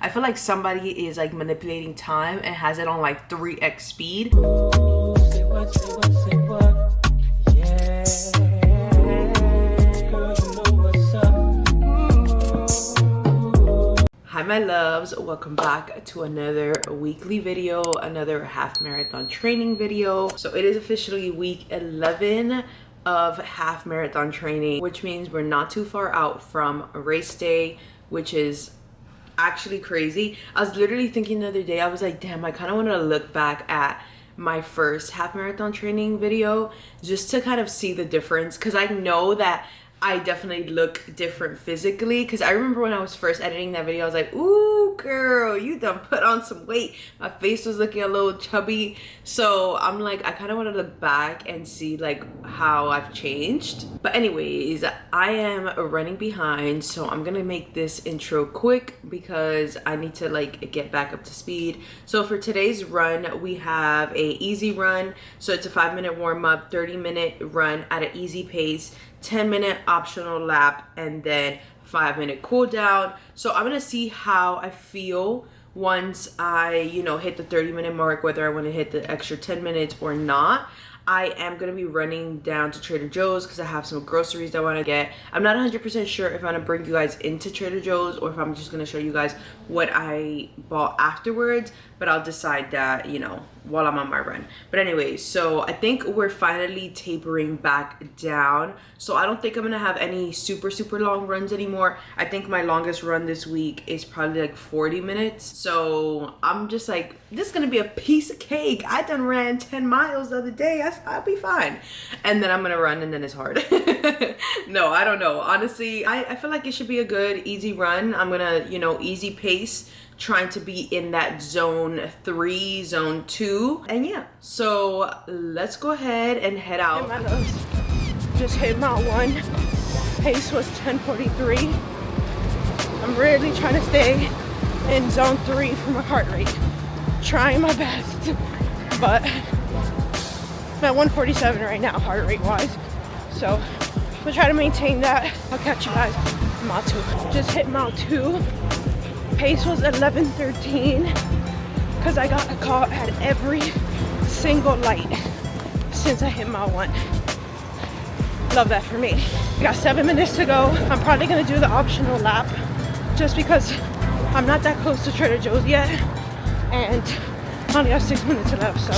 I feel like somebody is like manipulating time and has it on like 3x speed. Hi my loves, welcome back to another weekly video, another half marathon training video. So it is officially week 11 of half marathon training, which means we're not too far out from race day, which is actually crazy. I was literally thinking the other day, I was like, damn, I kind of want to look back at my first half marathon training video just to kind of see the difference, because I know that I definitely look different physically. Because I remember when I was first editing that video, I was like, ooh girl, you done put on some weight. My face was looking a little chubby. So I'm like, I kind of want to look back and see like how I've changed. But anyways, I am running behind, so I'm gonna make this intro quick because I need to like get back up to speed. So for today's run, we have a easy run. So it's a 5-minute warm-up, 30-minute run at an easy pace, 10-minute optional lap, and then 5-minute cool down. So I'm gonna see how I feel once I, hit the 30-minute mark, whether I want to hit the extra 10 minutes or not. I am going to be running down to Trader Joe's because I have some groceries that I want to get. I'm not 100% sure if I'm going to bring you guys into Trader Joe's or if I'm just going to show you guys what I bought afterwards, but I'll decide that, while I'm on my run. But anyways, so I think we're finally tapering back down. So I don't think I'm going to have any super long runs anymore. I think my longest run this week is probably like 40 minutes. So I'm just like, this is going to be a piece of cake. I done ran 10 miles the other day. I'll be fine. And then I'm going to run and then it's hard. No, I don't know. Honestly, I feel like it should be a good, easy run. I'm going to, easy pace, trying to be in that zone 3, zone 2. And yeah, so let's go ahead and head out. Hey, my loves. Just hit mile 1. Pace was 10:43. I'm really trying to stay in zone 3 for my heart rate. Trying my best, but I'm at 147 right now, heart rate wise. So we'll try to maintain that. I'll catch you guys in mile 2. Just hit mile 2. Pace was 11:13 because I got a call at every single light since I hit mile 1. Love that for me. I got 7 minutes to go. I'm probably gonna do the optional lap just because I'm not that close to Trader Joe's yet and I only have 6 minutes left, so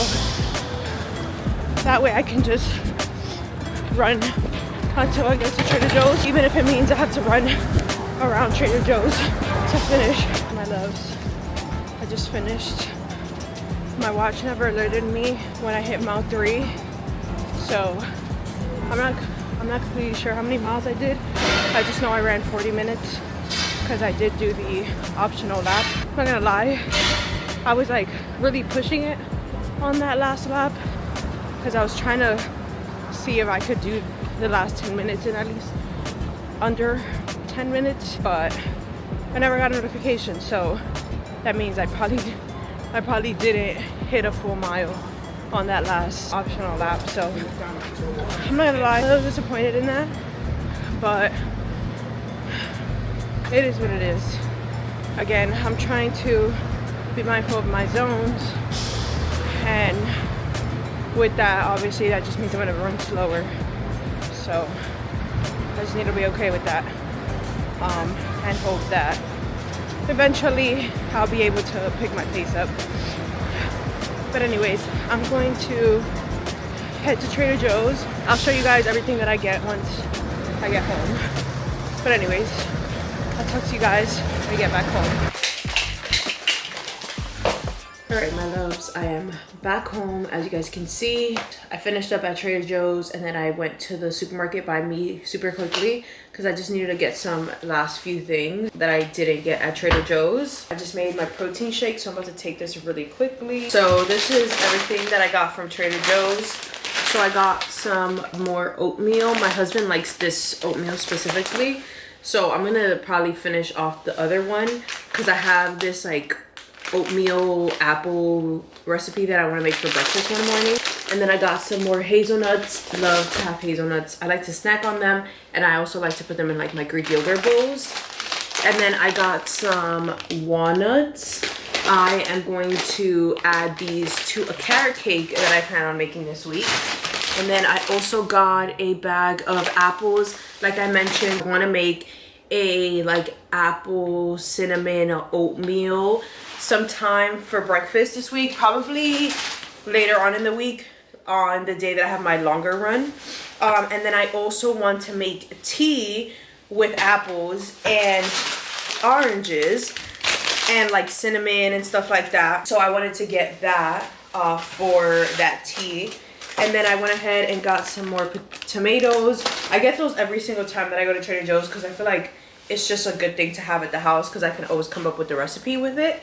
that way I can just run until I get to Trader Joe's, even if it means I have to run around Trader Joe's to finish. My loves, I just finished. My watch never alerted me when I hit mile 3, so I'm not completely sure how many miles I did. I just know I ran 40 minutes because I did do the optional lap. I'm not gonna lie, I was like really pushing it on that last lap because I was trying to see if I could do the last 10 minutes in at least under 10 minutes, but I never got a notification, so that means I probably didn't hit a full mile on that last optional lap. So I'm not gonna lie, I was disappointed in that, but it is what it is. Again, I'm trying to be mindful of my zones, and with that, obviously that just means I'm gonna run slower, so I just need to be okay with that, and hope that eventually I'll be able to pick my pace up. But anyways, I'm going to head to Trader Joe's. I'll show you guys everything that I get once I get home. But anyways, I'll talk to you guys when I get back home. Alright my loves, I am back home. As you guys can see, I finished up at Trader Joe's and then I went to the supermarket by me super quickly because I just needed to get some last few things that I didn't get at Trader Joe's. I just made my protein shake, so I'm about to take this really quickly. So this is everything that I got from Trader Joe's. So I got some more oatmeal. My husband likes this oatmeal specifically, so I'm gonna probably finish off the other one because I have this like oatmeal apple recipe that I want to make for breakfast one morning. And then I got some more hazelnuts. Love to have hazelnuts. I like to snack on them, and I also like to put them in like my Greek yogurt bowls. And then I got some walnuts. I am going to add these to a carrot cake that I plan on making this week. And then I also got a bag of apples. Like I mentioned, I want to make a like apple cinnamon oatmeal sometime for breakfast this week, probably later on in the week on the day that I have my longer run. And then I also want to make tea with apples and oranges and like cinnamon and stuff like that. So I wanted to get that for that tea. And then I went ahead and got some more tomatoes. I get those every single time that I go to Trader Joe's because I feel like it's just a good thing to have at the house because I can always come up with the recipe with it.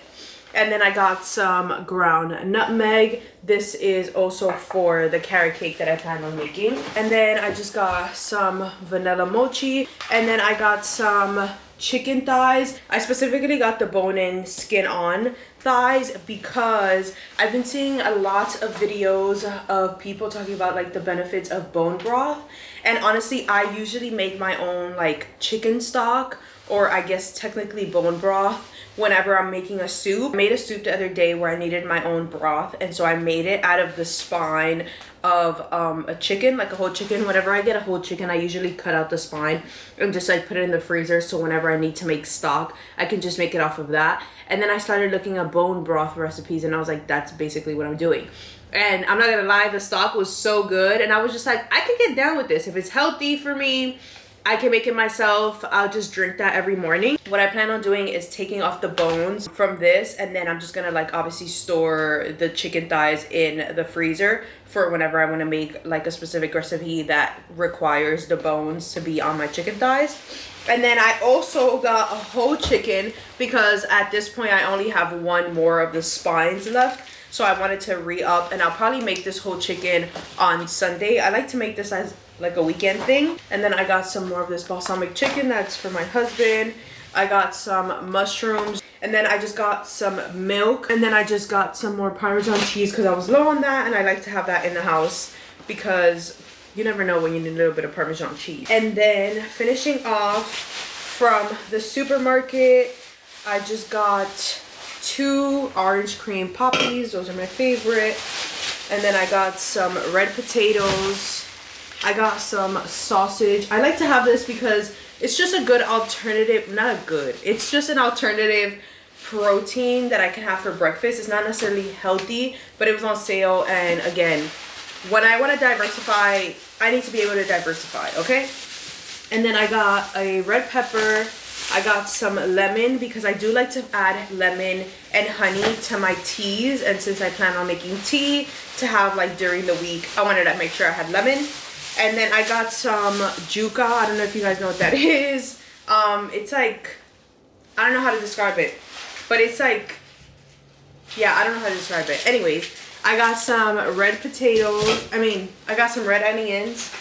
And then I got some ground nutmeg. This is also for the carrot cake that I plan on making. And then I just got some vanilla mochi. And then I got some chicken thighs. I specifically got the bone-in, skin-on thighs because I've been seeing a lot of videos of people talking about like the benefits of bone broth. And honestly, I usually make my own like chicken stock, or I guess technically bone broth, whenever I'm making a soup. I made a soup the other day where I needed my own broth, and so I made it out of the spine of a chicken, like a whole chicken. Whenever I get a whole chicken, I usually cut out the spine and just like put it in the freezer, so whenever I need to make stock, I can just make it off of that. And then I started looking at bone broth recipes, and I was like, that's basically what I'm doing. And I'm not gonna lie, the stock was so good, and I was just like, I could get down with this. If it's healthy for me, I can make it myself. I'll just drink that every morning. What I plan on doing is taking off the bones from this, and then I'm just gonna like obviously store the chicken thighs in the freezer for whenever I want to make like a specific recipe that requires the bones to be on my chicken thighs. And then I also got a whole chicken because at this point I only have one more of the spines left. So I wanted to re-up, and I'll probably make this whole chicken on Sunday. I like to make this as like a weekend thing. And then I got some more of this balsamic chicken that's for my husband. I got some mushrooms, and then I just got some milk, and then I just got some more Parmesan cheese because I was low on that, and I like to have that in the house because you never know when you need a little bit of Parmesan cheese. And then finishing off from the supermarket, I just got 2 orange cream poppies. Those are my favorite. And then I got some red potatoes. I got some sausage. I like to have this because it's just a good alternative. Not a good, it's just an alternative protein that I can have for breakfast. It's not necessarily healthy, but it was on sale. And again, when I want to diversify, I need to be able to diversify, okay? And then I got a red pepper. I got some lemon because I do like to add lemon and honey to my teas. And since I plan on making tea to have like during the week, I wanted to make sure I had lemon. And then I got some juca. I don't know if you guys know what that is. It's like, I don't know how to describe it, but it's like, yeah, I don't know how to describe it. Anyways, I got some red potatoes. I got some red onions.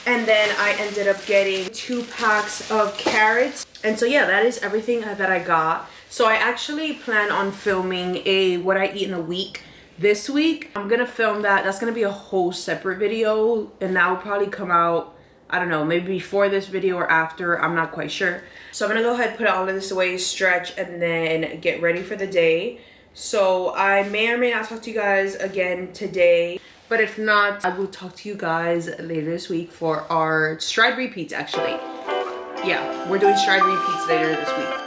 And then I ended up getting 2 packs of carrots. And so yeah, that is everything that I got. So I actually plan on filming a what I eat in a week this week. I'm gonna film that. That's gonna be a whole separate video, and that will probably come out, I don't know, maybe before this video or after. I'm not quite sure. So I'm gonna go ahead and put all of this away, stretch, and then get ready for the day. So I may or may not talk to you guys again today, but if not, I will talk to you guys later this week for our stride repeats. Actually, yeah, we're doing stride repeats later this week.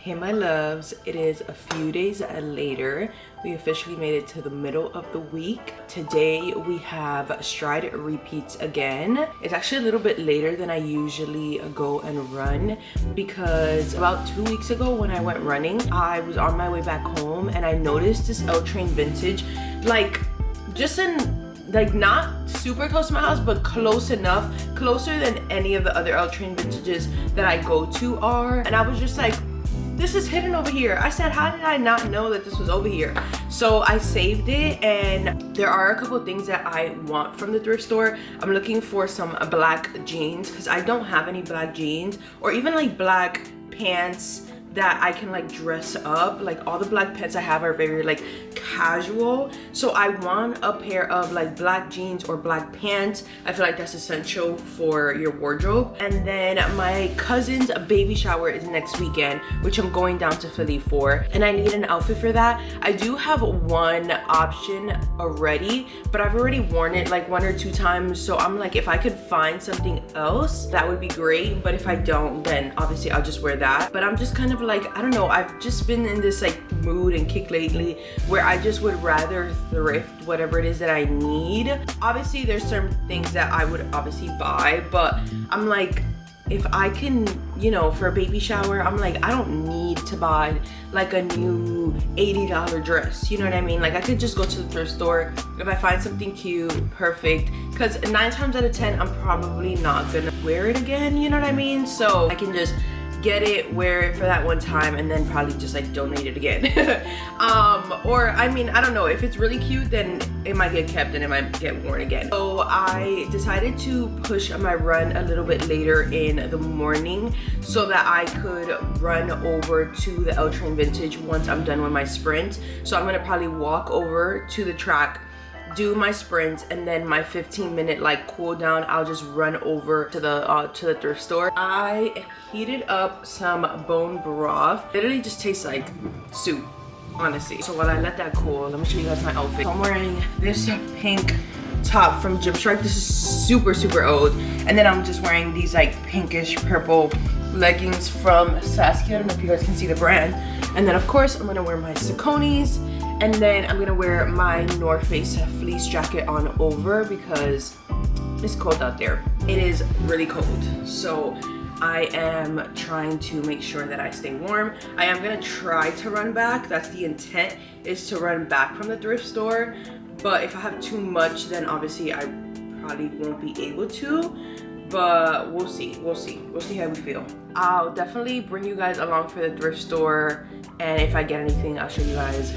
Hey my loves, it is a few days later. We officially made it to the middle of the week. Today we have stride repeats again. It's actually a little bit later than I usually go and run because about 2 weeks ago when I went running, I was on my way back home and I noticed this L Train Vintage, like just in like not super close to my house, but close enough, closer than any of the other L Train Vintages that I go to are. And I was just like, this is hidden over here. I said, how did I not know that this was over here? So I saved it, and there are a couple things that I want from the thrift store. I'm looking for some black jeans because I don't have any black jeans, or even like black pants that I can like dress up. Like all the black pants I have are very like casual, so I want a pair of like black jeans or black pants. I feel like that's essential for your wardrobe. And then my cousin's baby shower is next weekend, which I'm going down to Philly for, and I need an outfit for that. I do have one option already, but I've already worn it like 1 or 2 times, so I'm like, if I could find something else, that would be great. But if I don't, then obviously I'll just wear that. But I'm just kind of like, I don't know, I've just been in this like mood and kick lately where I just would rather thrift whatever it is that I need. Obviously there's certain things that I would obviously buy, but I'm like, if I can, you know, for a baby shower, I'm like, I don't need to buy like a new $80 dress, you know what I mean? Like, I could just go to the thrift store. If I find something cute, perfect, because 9 times out of 10 I'm probably not gonna wear it again, you know what I mean? So I can just get it, wear it for that one time, and then probably just like donate it again. Or I mean, I don't know, if it's really cute, then it might get kept and it might get worn again. So I decided to push my run a little bit later in the morning so that I could run over to the L Train Vintage once I'm done with my sprint. So I'm gonna probably walk over to the track, do my sprint, and then my 15-minute like cool down, I'll just run over to the thrift store. I heated up some bone broth. Literally just tastes like soup, honestly. So while I let that cool, let me show you guys my outfit. So I'm wearing this pink top from Gymshark. This is super old, and then I'm just wearing these like pinkish purple leggings from Saskia. I don't know if you guys can see the brand. And then of course I'm gonna wear my Sauconys, and then I'm gonna wear my North Face fleece jacket on over because it's cold out there. It is really cold, so I am trying to make sure that I stay warm. I am gonna try to run back. That's the intent, is to run back from the thrift store. But if I have too much, then obviously I probably won't be able to. But we'll see, we'll see how we feel. I'll definitely bring you guys along for the thrift store, and if I get anything, I'll show you guys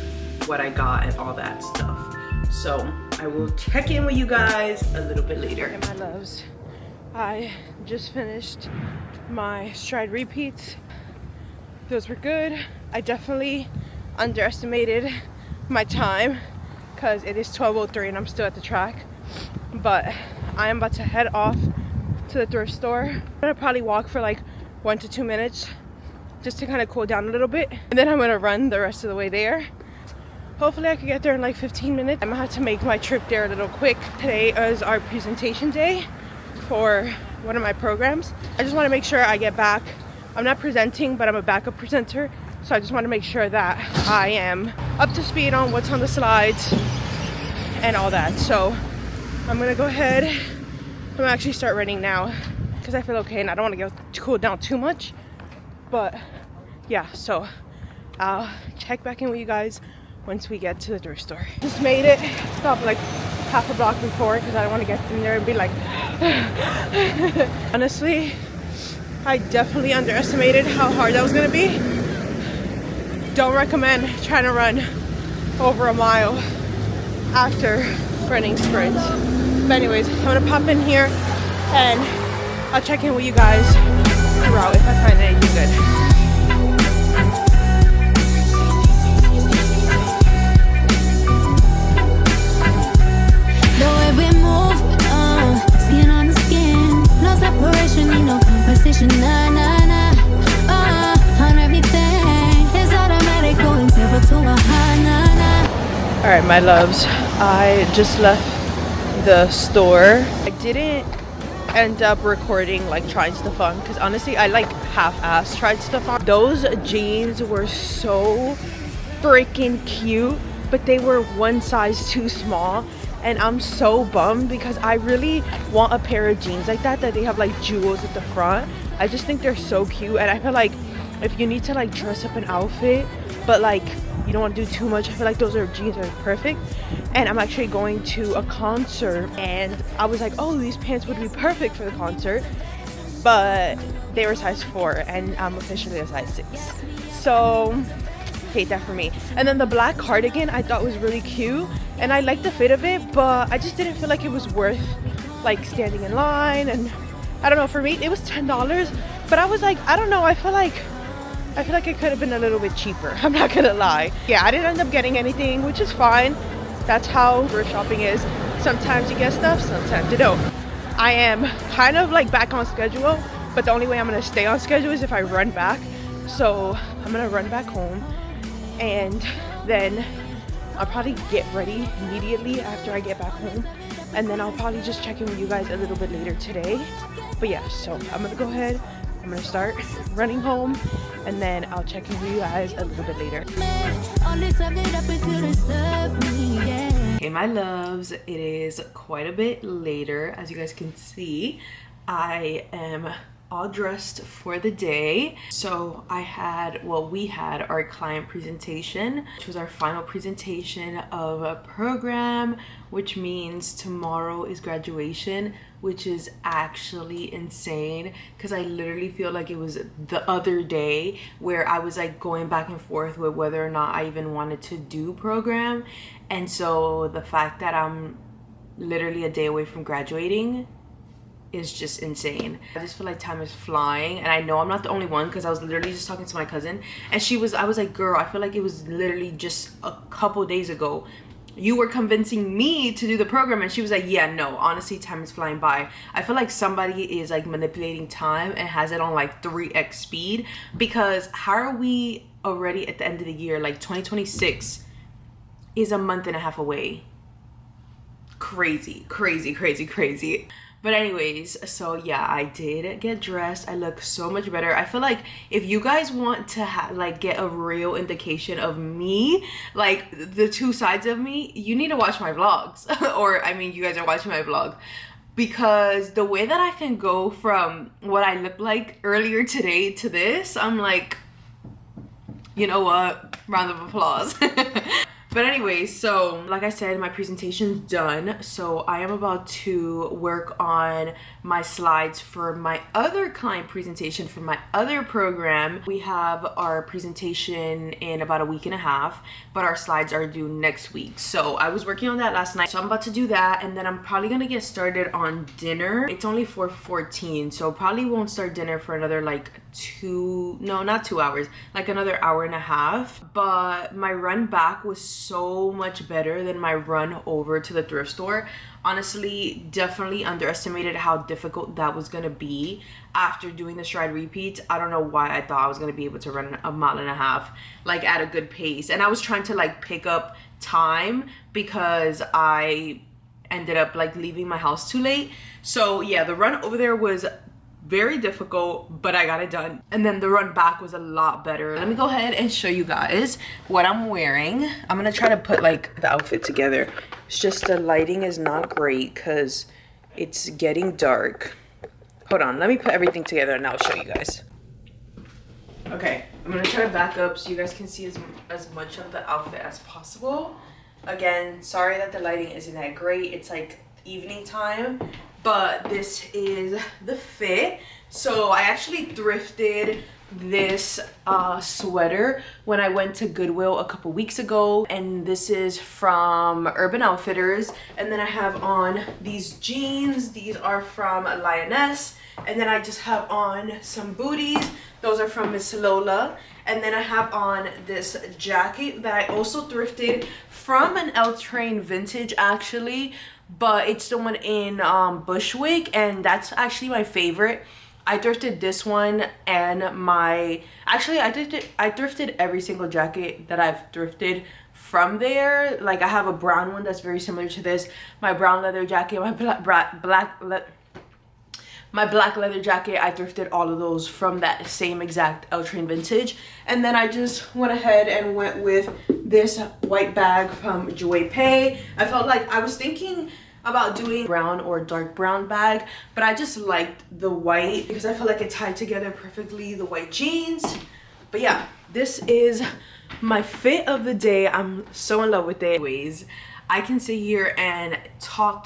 what I got and all that stuff. So I will check in with you guys a little bit later. And my loves, I just finished my stride repeats. Those were good. I definitely underestimated my time because it is 12:03 and I'm still at the track. But I am about to head off to the thrift store. I'm gonna probably walk for like 1 to 2 minutes just to kind of cool down a little bit, and then I'm gonna run the rest of the way there. Hopefully I could get there in like 15 minutes. I'm gonna have to make my trip there a little quick. Today is our presentation day for one of my programs. I just want to make sure I get back. I'm not presenting, but I'm a backup presenter, so I just want to make sure that I am up to speed on what's on the slides and all that. So I'm gonna go ahead. I'm gonna actually start running now because I feel okay and I don't want to get cool down too much. But yeah, so I'll check back in with you guys once we get to the thrift store. Just made it. Stopped like half a block before because I don't want to get in there and be like honestly, I definitely underestimated how hard that was gonna be. Don't recommend trying to run over a mile after running sprints. But anyways, I'm gonna pop in here and I'll check in with you guys throughout if I find anything good. Separation, need no conversation, nah, nah, nah. On everything, it's automatic, going zero to a high, nah, nah. Alright, my loves, I just left the store. I didn't end up recording like trying stuff on because honestly, I like half-assed tried stuff on. Those jeans were so freaking cute, but they were one size too small. And I'm so bummed because I really want a pair of jeans like that they have like jewels at the front. I just think they're so cute, and I feel like if you need to like dress up an outfit but like you don't want to do too much, I feel like those jeans are perfect. And I'm actually going to a concert and I was like, oh, these pants would be perfect for the concert, but they were size 4 and I'm officially a size 6, so hate that for me. And then the black cardigan I thought was really cute and I liked the fit of it, but I just didn't feel like it was worth like standing in line. And I don't know, for me it was $10, but I was like, I don't know, I I feel like it could have been a little bit cheaper. I'm not gonna lie. Yeah, I didn't end up getting anything, which is fine. That's how thrift shopping is. Sometimes you get stuff, sometimes you don't. I am kind of like back on schedule, but the only way I'm gonna stay on schedule is if I run back. So I'm gonna run back home, and then I'll probably get ready immediately after I get back home, and then I'll probably just check in with you guys a little bit later today. But yeah, so I'm gonna go ahead, I'm gonna start running home, and then I'll check in with you guys a little bit later. Hey my loves, it is quite a bit later. As you guys can see, I am all dressed for the day. So we had our client presentation, which was our final presentation of a program, which means tomorrow is graduation, which is actually insane because I literally feel like it was the other day where I was like going back and forth with whether or not I even wanted to do program. And so the fact that I'm literally a day away from graduating is just insane. I just feel like time is flying, and I know I'm not the only one because I was literally just talking to my cousin, and I was like, girl, I feel like it was literally just a couple days ago you were convincing me to do the program. And she was like, yeah, no, honestly, time is flying by. I feel like somebody is like manipulating time and has it on like 3x speed, because how are we already at the end of the year? Like 2026 is a month and a half away. Crazy, crazy, crazy, crazy. But anyways, so yeah, I did get dressed. I look so much better. I feel like if you guys want to like get a real indication of me, like the two sides of me, you need to watch my vlogs. Or I mean, you guys are watching my vlog, because the way that I can go from what I looked like earlier today to this, I'm like, you know what, round of applause. But anyway, so like I said, my presentation's done. So I am about to work on my slides for my other client presentation for my other program. We have our presentation in about a week and a half, but our slides are due next week. So I was working on that last night. So I'm about to do that, and then I'm probably gonna get started on dinner. It's only 4:14, so probably won't start dinner for another like not 2 hours, like another hour and a half. But my run back was so much better than my run over to the thrift store. Honestly, definitely underestimated how difficult that was gonna be after doing the stride repeats. I don't know why I thought I was gonna be able to run a mile and a half like at a good pace, and I was trying to like pick up time because I ended up like leaving my house too late. So yeah, the run over there was very difficult, but I got it done. And then the run back was a lot better. Let me go ahead and show you guys what I'm wearing. I'm gonna try to put like the outfit together. It's just the lighting is not great because it's getting dark. Hold on, let me put everything together and I'll show you guys. Okay, I'm gonna try to back up so you guys can see as much of the outfit as possible. Again, sorry that the lighting isn't that great. It's like evening time, but this is the fit. So I actually thrifted this sweater when I went to Goodwill a couple weeks ago, and this is from Urban Outfitters. And then I have on these jeans. These are from Lioness. And then I just have on some booties. Those are from Miss Lola. And then I have on this jacket that I also thrifted from an L Train Vintage actually, but it's the one in Bushwick, and that's actually my favorite. I thrifted this one, and I thrifted every single jacket that I've thrifted from there. Like I have a brown one that's very similar to this, my brown leather jacket, my black leather jacket. I thrifted all of those from that same exact L Train Vintage. And then I just went ahead and went with this white bag from Joy Pay. I felt like I was thinking about doing brown or dark brown bag, but I just liked the white because I felt like it tied together perfectly, the white jeans. But yeah, this is my fit of the day. I'm so in love with it. Anyways, I can sit here and talk,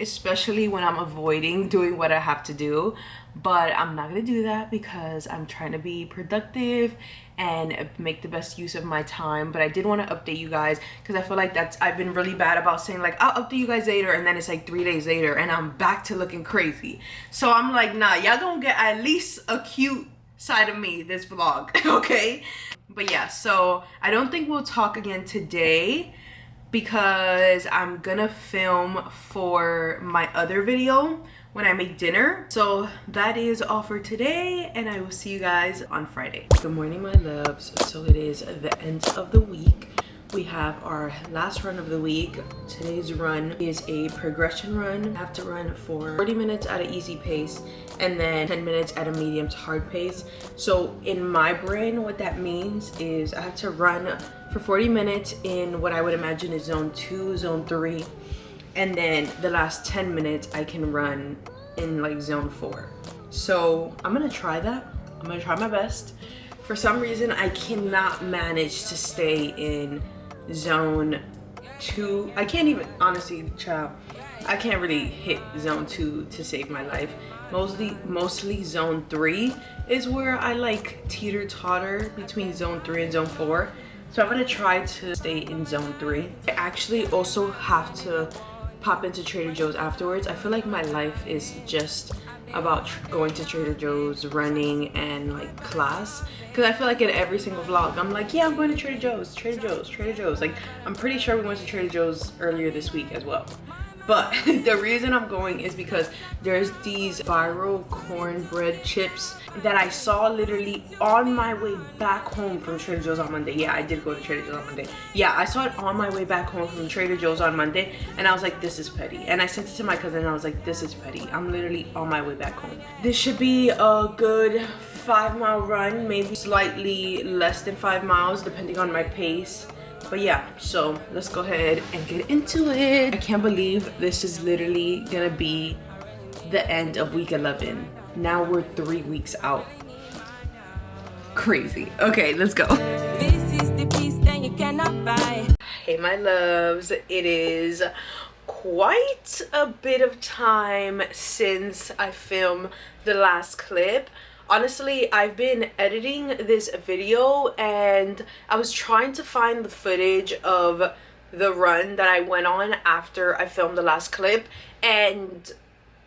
especially when I'm avoiding doing what I have to do. But I'm not gonna do that because I'm trying to be productive and make the best use of my time. But I did want to update you guys because I feel like I've been really bad about saying like I'll update you guys later, and then it's like 3 days later and I'm back to looking crazy. So I'm like, nah, y'all gonna get at least a cute side of me, this vlog. Okay, but yeah, so I don't think we'll talk again today because I'm gonna film for my other video when I make dinner. So that is all for today, and I will see you guys on Friday. Good morning, my loves. So it is the end of the week. We have our last run of the week. Today's run is a progression run. I have to run for 40 minutes at an easy pace and then 10 minutes at a medium to hard pace. So in my brain, what that means is I have to run for 40 minutes in what I would imagine is zone 2, zone 3, and then the last 10 minutes I can run in like zone 4. So I'm gonna try that. I'm gonna try my best. For some reason, I cannot manage to stay in zone 2. I can't even, honestly, child, I can't really hit zone 2 to save my life. Mostly zone 3 is where I like teeter-totter between zone 3 and zone 4. So I'm gonna try to stay in zone 3. I actually also have to pop into Trader Joe's afterwards. I feel like my life is just about going to Trader Joe's, running, and like class, because I feel like in every single vlog I'm like, yeah, I'm going to Trader Joe's, Trader Joe's, Trader Joe's. Like, I'm pretty sure we went to Trader Joe's earlier this week as well. But the reason I'm going is because there's these viral cornbread chips that I saw literally on my way back home from Trader Joe's on Monday. Yeah, I did go to Trader Joe's on Monday. Yeah, I saw it on my way back home from Trader Joe's on Monday, and I was like, this is petty. And I sent it to my cousin and I was like, this is petty. I'm literally on my way back home. This should be a good 5-mile run, maybe slightly less than 5 miles depending on my pace. But yeah, so let's go ahead and get into it. I can't believe this is literally gonna be the end of week 11. Now we're 3 weeks out. Crazy. Okay, let's go. This is the piece that you cannot buy. Hey, my loves. It is quite a bit of time since I filmed the last clip. Honestly, I've been editing this video and I was trying to find the footage of the run that I went on after I filmed the last clip, and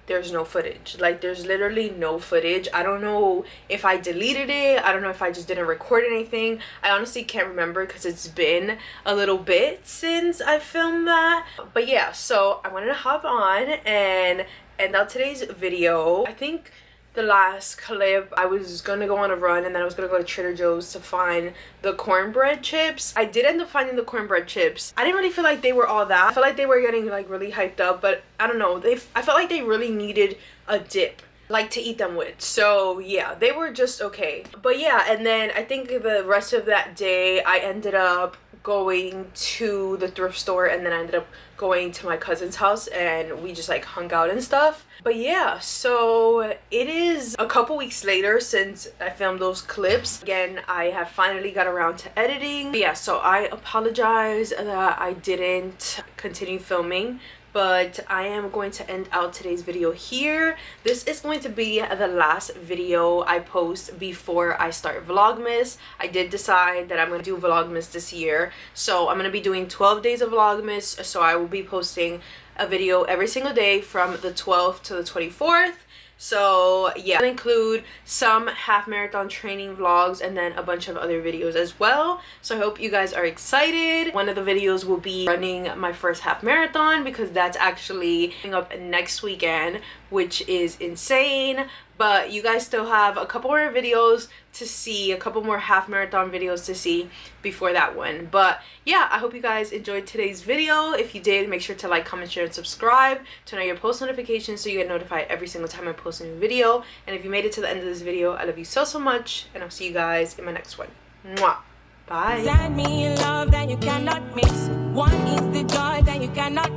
there's no footage. Like, there's literally no footage. I don't know if I deleted it. I don't know if I just didn't record anything. I honestly can't remember because it's been a little bit since I filmed that. But yeah, so I wanted to hop on and end out today's video. I think the last clip I was gonna go on a run and then I was gonna go to Trader Joe's to find the cornbread chips. I did end up finding the cornbread chips. I didn't really feel like they were all that. I felt like they were getting like really hyped up, but I don't know, I felt like they really needed a dip like to eat them with. So yeah, they were just okay. But yeah, and then I think the rest of that day I ended up going to the thrift store, and then I ended up going to my cousin's house and we just like hung out and stuff. But yeah, so it is a couple weeks later since I filmed those clips. Again, I have finally got around to editing. But yeah, so I apologize that I didn't continue filming, but I am going to end out today's video here. This is going to be the last video I post before I start Vlogmas. I did decide that I'm going to do Vlogmas this year. So I'm going to be doing 12 days of Vlogmas. So I will be posting a video every single day from the 12th to the 24th. So yeah, I'll include some half marathon training vlogs and then a bunch of other videos as well. So I hope you guys are excited. One of the videos will be running my first half marathon because that's actually coming up next weekend, which is insane. But you guys still have a couple more videos to see, a couple more half marathon videos to see before that one. But yeah, I hope you guys enjoyed today's video. If you did, make sure to like, comment, share, and subscribe. Turn on your post notifications so you get notified every single time I post a new video. And if you made it to the end of this video, I love you so, so much. And I'll see you guys in my next one. Mwah. Bye. Send me love that you cannot